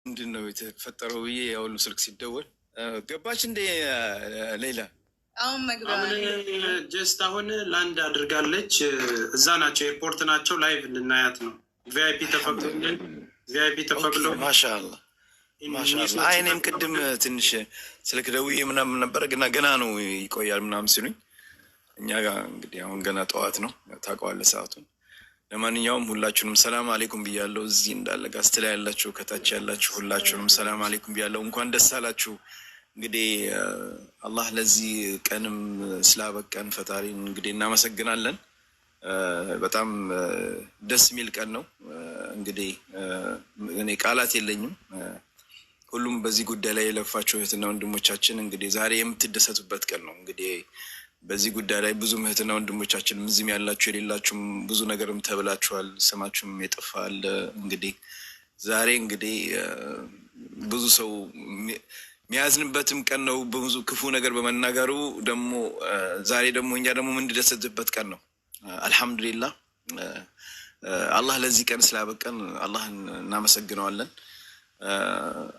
ምንድነው የተፈጠረው ብዬ ያውሉ ስልክ ሲደወል ገባች እንደ ሌላ አሁን ጀስት አሁን ላንድ አድርጋለች። እዛ ናቸው፣ ኤርፖርት ናቸው። ላይቭ ልናያት ነው። ቪአይፒ ተፈቅዶ ማሻአላ ማሻአላ። አይኔም ቅድም ትንሽ ስልክ ደውዬ ምናምን ነበረ ገና ነው ይቆያል ምናምን ሲሉኝ፣ እኛ ጋር እንግዲህ አሁን ገና ጠዋት ነው ታውቀዋለህ ሰዓቱን። ለማንኛውም ሁላችሁንም ሰላም አሌይኩም ብያለሁ። እዚህ እንዳለ ጋስት ላይ ያላችሁ ከታች ያላችሁ ሁላችሁንም ሰላም አሌይኩም ብያለሁ። እንኳን ደስ አላችሁ። እንግዲህ አላህ ለዚህ ቀንም ስላበቀን ፈጣሪን እንግዲህ እናመሰግናለን። በጣም ደስ የሚል ቀን ነው። እንግዲህ እኔ ቃላት የለኝም። ሁሉም በዚህ ጉዳይ ላይ የለፋችሁ እህትና ወንድሞቻችን እንግዲህ ዛሬ የምትደሰቱበት ቀን ነው። እንግዲህ በዚህ ጉዳይ ላይ ብዙ እህትና ወንድሞቻችን እዚህም ያላችሁ የሌላችሁም ብዙ ነገርም ተብላችኋል። ስማችሁም የጠፋል። እንግዲህ ዛሬ እንግዲህ ብዙ ሰው የሚያዝንበትም ቀን ነው፣ ብዙ ክፉ ነገር በመናገሩ ደግሞ ዛሬ ደግሞ እኛ ደግሞ የምንደሰትበት ቀን ነው። አልሐምዱሊላህ አላህ ለዚህ ቀን ስላበቀን አላህን እናመሰግነዋለን።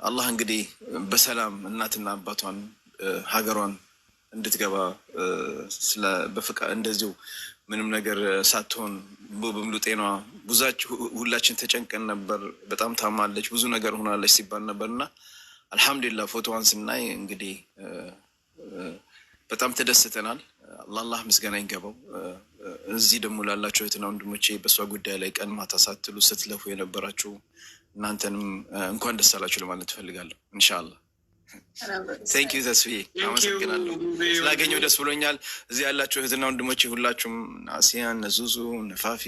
አላህ እንግዲህ በሰላም እናትና አባቷን ሀገሯን እንድትገባ በፍቃድ እንደዚሁ ምንም ነገር ሳትሆን በሙሉ ጤኗ ሁላችን ተጨንቀን ነበር። በጣም ታማለች፣ ብዙ ነገር ሆናለች ሲባል ነበር እና አልሐምዱሊላህ ፎቶዋን ስናይ እንግዲህ በጣም ተደስተናል። አላህ ምስጋና ይገባው። እዚህ ደግሞ ላላችሁ እህትና ወንድሞቼ በእሷ ጉዳይ ላይ ቀን ማታ ሳትሉ ስትለፉ የነበራችሁ እናንተንም እንኳን ደስ አላችሁ ለማለት ትፈልጋለሁ። ኢንሻአላህ ቴንክ ዩ ተስፋዬ፣ አመሰግናለሁ ስላገኘው ደስ ብሎኛል። እዚህ ያላችሁ እህትና ወንድሞቼ ሁላችሁም ናሲያን፣ ነዙዙ፣ ነፋፊ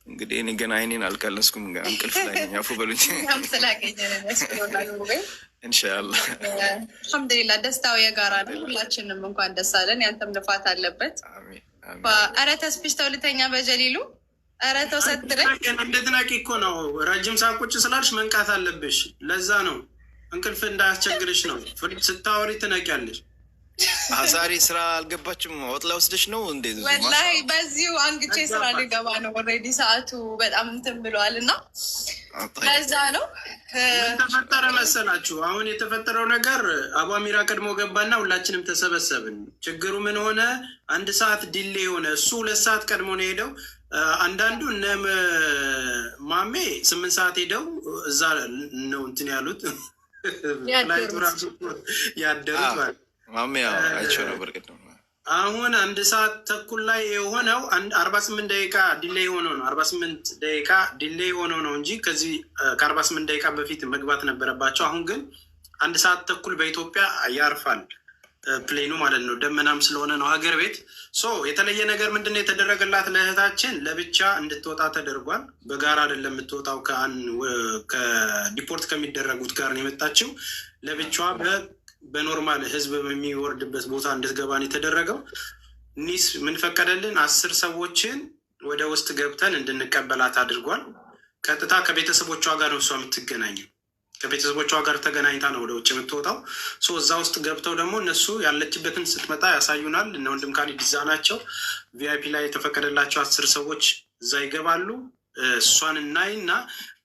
እንግዲህ እኔ ገና አይኔን አልቀለስኩም፣ እንቅልፍ ላይ ነኝ። አፉ በሉኝ። ኢንሻአላህ አልሐምዱሊላህ ደስታው የጋራ ነው። ሁላችንም እንኳን ደስ አለን። ያንተም ልፋት አለበት። ኧረ ተስፒሽ ተውልተኛ በጀሊሉ ኧረ ተው ሰትረኝ። እንደትናቂ እኮ ነው። ረጅም ሰዓት ቁጭ ስላልሽ መንቃት አለብሽ። ለዛ ነው እንቅልፍ እንዳያስቸግርሽ ነው። ስታወሪ ትነቂያለሽ። ዛሬ ስራ አልገባችም። ወጥ ላይ ወስደሽ ነው እንዴ? ወላሂ በዚሁ አንግቼ ስራ ሊገባ ነው። ኦልሬዲ ሰዓቱ በጣም እንትን ብለዋል እና ለዛ ነው። ምን ተፈጠረ መሰላችሁ? አሁን የተፈጠረው ነገር አቧሚራ ቀድሞ ገባና ሁላችንም ተሰበሰብን። ችግሩ ምን ሆነ? 1 ሰዓት ዲሌ ሆነ። እሱ 2 ሰዓት ቀድሞ ነው የሄደው። አንዳንዱ እነ ማሜ 8 ሰዓት ሄደው እዛ ነው እንትን ያሉት ያደሩት ማለት ማሜ አይቼው ነበር ቅድም። አሁን 1 ሰዓት ተኩል ላይ የሆነው 48 ደቂቃ ዲሌይ ሆኖ ነው። 48 ደቂቃ ዲሌይ ሆኖ ነው እንጂ ከዚህ ከ48 ደቂቃ በፊት መግባት ነበረባቸው። አሁን ግን 1 ሰዓት ተኩል በኢትዮጵያ ያርፋል ፕሌኑ ማለት ነው። ደመናም ስለሆነ ነው ሀገር ቤት። የተለየ ነገር ምንድነው የተደረገላት? ለእህታችን ለብቻ እንድትወጣ ተደርጓል። በጋራ አይደለም የምትወጣው፣ ከዲፖርት ከሚደረጉት ጋር ነው የመጣችው። ለብቻዋ በኖርማል ህዝብ የሚወርድበት ቦታ እንድትገባን የተደረገው። ኒስ ምን ፈቀደልን? 10 ሰዎችን ወደ ውስጥ ገብተን እንድንቀበላት አድርጓል። ቀጥታ ከቤተሰቦቿ ጋር ነው እሷ የምትገናኘው። ከቤተሰቦቿ ጋር ተገናኝታ ነው ወደ ውጭ የምትወጣው። እዛ ውስጥ ገብተው ደግሞ እነሱ ያለችበትን ስትመጣ ያሳዩናል። እነ ወንድም ካሊድ እዛ ናቸው። ቪአይፒ ላይ የተፈቀደላቸው 10 ሰዎች እዛ ይገባሉ። እሷን እናይና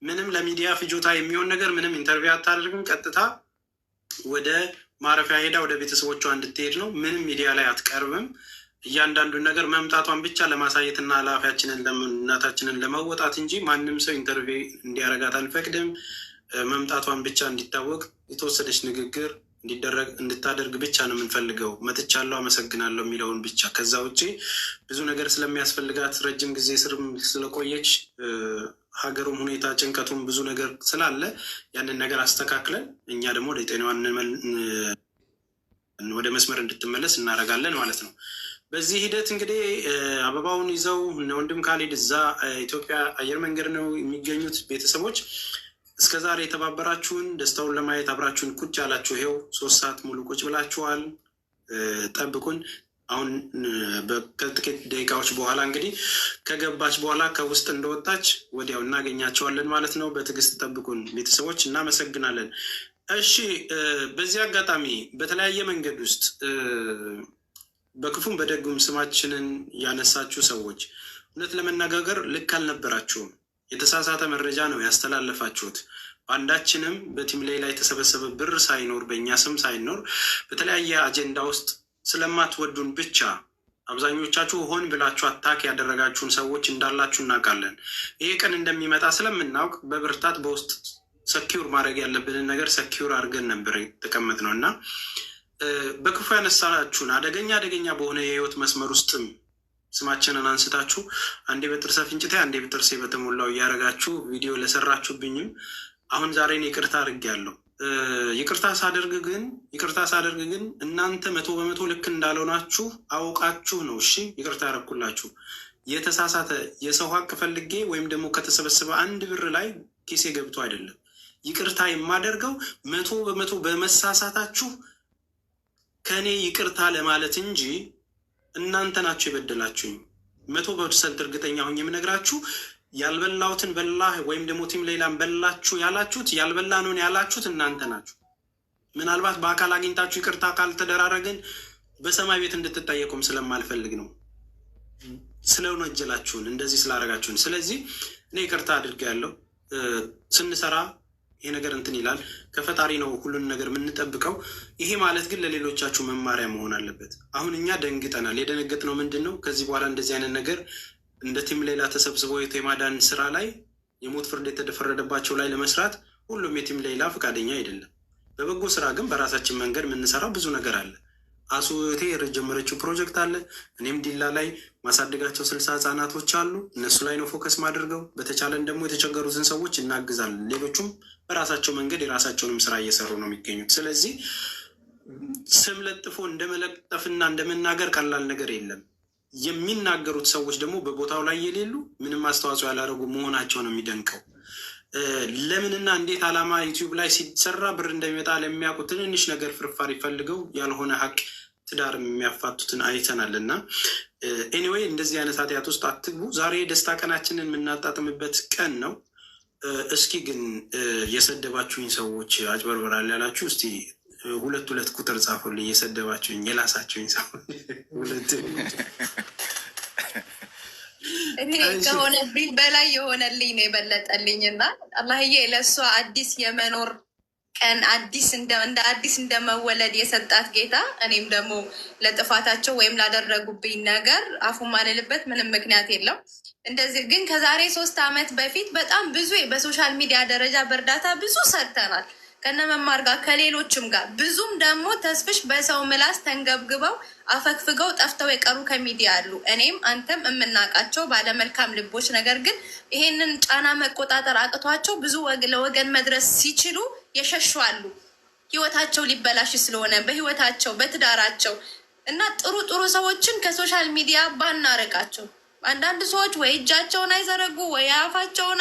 ምንም ለሚዲያ ፍጆታ የሚሆን ነገር ምንም ኢንተርቪው አታደርግም። ቀጥታ ወደ ማረፊያ ሄዳ ወደ ቤተሰቦቿ እንድትሄድ ነው። ምንም ሚዲያ ላይ አትቀርብም። እያንዳንዱን ነገር መምጣቷን ብቻ ለማሳየትና ኃላፊያችንን እናታችንን ለመወጣት እንጂ ማንም ሰው ኢንተርቪው እንዲያረጋት አንፈቅድም። መምጣቷን ብቻ እንዲታወቅ የተወሰነች ንግግር እንድታደርግ ብቻ ነው የምንፈልገው። መጥቻለሁ፣ አመሰግናለሁ የሚለውን ብቻ። ከዛ ውጭ ብዙ ነገር ስለሚያስፈልጋት ረጅም ጊዜ ስርም ስለቆየች ሀገሩም ሁኔታ ጭንቀቱም ብዙ ነገር ስላለ ያንን ነገር አስተካክለን እኛ ደግሞ ወደ ጤናዋን ወደ መስመር እንድትመለስ እናደርጋለን ማለት ነው። በዚህ ሂደት እንግዲህ አበባውን ይዘው እነ ወንድም ካሊድ እዛ ኢትዮጵያ አየር መንገድ ነው የሚገኙት። ቤተሰቦች እስከዛሬ የተባበራችሁን ደስታውን ለማየት አብራችሁን ቁጭ ያላችሁ ይኸው 3 ሰዓት ሙሉ ቁጭ ብላችኋል። ጠብቁን። አሁን ከጥቂት ደቂቃዎች በኋላ እንግዲህ ከገባች በኋላ ከውስጥ እንደወጣች ወዲያው እናገኛቸዋለን ማለት ነው። በትዕግስት ጠብቁን ቤተሰቦች፣ እናመሰግናለን። እሺ፣ በዚህ አጋጣሚ በተለያየ መንገድ ውስጥ በክፉም በደጉም ስማችንን ያነሳችሁ ሰዎች እውነት ለመነጋገር ልክ አልነበራችሁም። የተሳሳተ መረጃ ነው ያስተላለፋችሁት። አንዳችንም በቲም ላይ የተሰበሰበ ብር ሳይኖር በእኛ ስም ሳይኖር በተለያየ አጀንዳ ውስጥ ስለማትወዱን ብቻ አብዛኞቻችሁ ሆን ብላችሁ አታክ ያደረጋችሁን ሰዎች እንዳላችሁ እናውቃለን። ይሄ ቀን እንደሚመጣ ስለምናውቅ በብርታት በውስጥ ሰኪውር ማድረግ ያለብንን ነገር ሰኪውር አድርገን ነበር የተቀመጥነው እና በክፉ ያነሳችሁን አደገኛ በሆነ የህይወት መስመር ውስጥም ስማችንን አንስታችሁ አንዴ በጥርሰ ፍንጭቴ አንዴ በጥርሴ በተሞላው እያደረጋችሁ ቪዲዮ ለሰራችሁብኝም አሁን ዛሬን ይቅርታ አድርጌያለሁ። ይቅርታ ሳደርግ ግን እናንተ 100% ልክ እንዳልሆናችሁ አውቃችሁ ነው። እሺ ይቅርታ ያደረኩላችሁ። የተሳሳተ የሰው ሀቅ ፈልጌ ወይም ደግሞ ከተሰበሰበ አንድ ብር ላይ ኪሴ ገብቶ አይደለም። ይቅርታ የማደርገው 100% በመሳሳታችሁ ከእኔ ይቅርታ ለማለት እንጂ እናንተ ናችሁ የበደላችሁኝ። 100% እርግጠኛ ሆኜ የምነግራችሁ ያልበላሁትን በላህ ወይም ደግሞ ቲም ሌላም በላችሁ ያላችሁት ያልበላነውን ያላችሁት እናንተ ናችሁ። ምናልባት በአካል አግኝታችሁ ይቅርታ ካልተደራረግን በሰማይ ቤት እንድትጠየቁም ስለማልፈልግ ነው። ስለወነጀላችሁን እንደዚህ ስላደረጋችሁን። ስለዚህ እኔ ይቅርታ አድርጌያለሁ። ስንሰራ ይሄ ነገር እንትን ይላል። ከፈጣሪ ነው ሁሉን ነገር የምንጠብቀው። ይሄ ማለት ግን ለሌሎቻችሁ መማሪያ መሆን አለበት። አሁን እኛ ደንግጠናል። የደነገጥነው ምንድን ነው? ከዚህ በኋላ እንደዚህ አይነት ነገር እንደ ቲም ሌላ ተሰብስበው የማዳን ስራ ላይ የሞት ፍርድ የተፈረደባቸው ላይ ለመስራት ሁሉም የቲም ሌላ ፈቃደኛ አይደለም። በበጎ ስራ ግን በራሳችን መንገድ የምንሰራው ብዙ ነገር አለ። አሱቴ የጀመረችው ፕሮጀክት አለ። እኔም ዲላ ላይ ማሳደጋቸው 60 ህጻናቶች አሉ። እነሱ ላይ ነው ፎከስ ማድርገው። በተቻለን ደግሞ የተቸገሩትን ሰዎች እናግዛለን። ሌሎቹም በራሳቸው መንገድ የራሳቸውንም ስራ እየሰሩ ነው የሚገኙት። ስለዚህ ስም ለጥፎ እንደመለጠፍና እንደመናገር ቀላል ነገር የለም። የሚናገሩት ሰዎች ደግሞ በቦታው ላይ የሌሉ ምንም አስተዋጽኦ ያላደረጉ መሆናቸው ነው የሚደንቀው። ለምንና እንዴት ዓላማ ዩቲዩብ ላይ ሲሰራ ብር እንደሚመጣ ለሚያውቁ ትንንሽ ነገር ፍርፋሪ ፈልገው ያልሆነ ሀቅ ትዳር የሚያፋቱትን አይተናል። እና ኤኒዌይ እንደዚህ አይነት ኃጢአት ውስጥ አትግቡ። ዛሬ የደስታ ቀናችንን የምናጣጥምበት ቀን ነው። እስኪ ግን የሰደባችሁኝ ሰዎች አጭበርበራል ያላችሁ እስቲ ሁለት ቁጥር ጻፉልኝ። የሰደባችሁኝ የላሳችሁኝ ሰዎች እኔ ከሆነብኝ በላይ የሆነልኝ ነው የበለጠልኝ። እና አላህዬ ለእሷ አዲስ የመኖር ቀን እንደ አዲስ እንደመወለድ የሰጣት ጌታ፣ እኔም ደግሞ ለጥፋታቸው ወይም ላደረጉብኝ ነገር አፉ ማልልበት ምንም ምክንያት የለም። እንደዚህ ግን ከዛሬ 3 ዓመት በፊት በጣም ብዙ በሶሻል ሚዲያ ደረጃ በእርዳታ ብዙ ሰርተናል ከነመማር ጋር ከሌሎችም ጋር። ብዙም ደግሞ ተስፍሽ በሰው ምላስ ተንገብግበው አፈግፍገው ጠፍተው የቀሩ ከሚዲያ አሉ። እኔም አንተም የምናውቃቸው ባለመልካም ልቦች፣ ነገር ግን ይሄንን ጫና መቆጣጠር አቅቷቸው ብዙ ለወገን መድረስ ሲችሉ የሸሹ አሉ። ህይወታቸው ሊበላሽ ስለሆነ በህይወታቸው በትዳራቸው እና ጥሩ ሰዎችን ከሶሻል ሚዲያ ባናረቃቸው። አንዳንድ ሰዎች ወይ እጃቸውን አይዘረጉ ወይ አፋቸውን